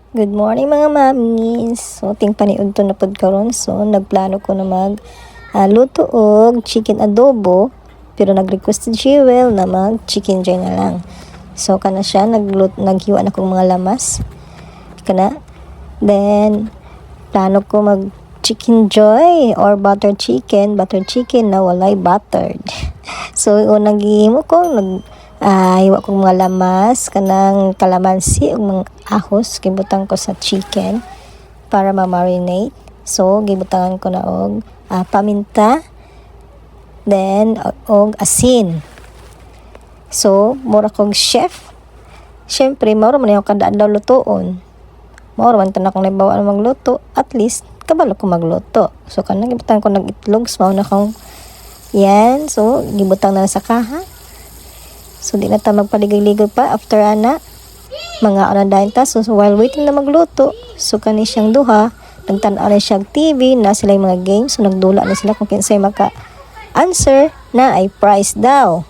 Good morning mga mamis. So ting paniud to na pod karon. So nagplano ko na luto og chicken adobo, pero nag-request si Jewel na mag chicken joy na lang. So kana siya naghiwa na kong mga lamas. Kana. Then plano ko mag chicken joy or butter chicken na walay buttered. So unang gihimo ko hiwa kong mga lamas, kanang kalamansi ug mga ahos gibutang ko sa chicken para ma-marinate. So gibutangan ko na og paminta, then og asin. So mura kog chef. Syempre mura man yung kada adlaw lutoon. Mura man tanan kong naibawa na magluto, at least kabalo ko magluto. So kanang gibutangan ko nag-itlog, mao na kong yan. So gibutang na sa kaha. So, di na ta magpaligay-ligay pa after ana. Mga dahil ta. So, while waiting na magluto, so, kani siyang duha, nagtanaw na siyang TV, na sila yung mga games. So, nagdula na sila kung kinsay maka-answer na ay prize daw.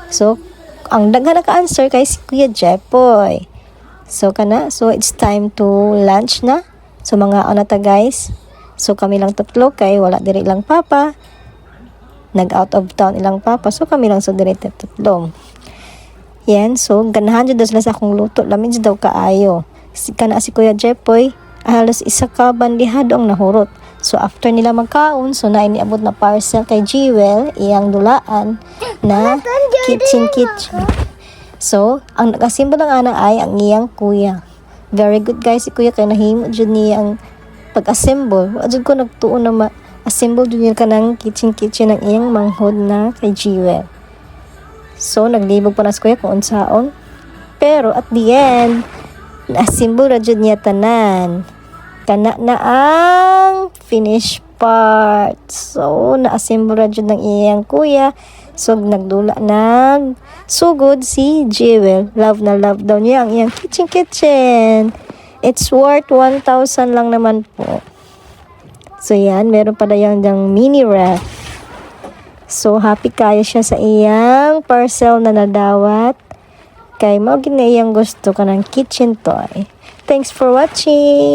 So, ang daghan naka-answer kay si Kuya Jepoy. So, it's time to lunch na. So, mga ta guys. So, kami lang tatlo kay wala diri lang papa. Nag-out of town ilang papa. So, kami lang sa direct tatlong. Yan. So, ganahan dyan daw sila sa akong luto. Lamin dyan daw kaayo. Si Kuya Jepoy, halos isa ka bandihado ang nahurot. So, after nila magkaon, so na iniabot na parcel kay Jewel, iyang dulaan na kitchen. So, ang nag-assemble ng ana ay ang iyang kuya. Very good guys si kuya, kaya nahimo dyan niya ang pag-assemble. Adyan ko nagtuon na assemble din ka ng kitchen ng iyang manghod na kay Jewel. So, naglibog pa na sa kuya kung unsaon. Pero, at the end, na-assemble na dyan niya tanan. Kana na ang finish part. So, na-assemble na dyan ng iyang kuya. So, nagdula sugod si Jewel. Love na love daw niya ang iyang kitchen. It's worth 1,000 lang naman po. So, yan. Meron pala yung mini ref. So, happy kayo siya sa iyang parcel na nadawat. Kay mo ginayang gusto ka ng kitchen toy. Thanks for watching!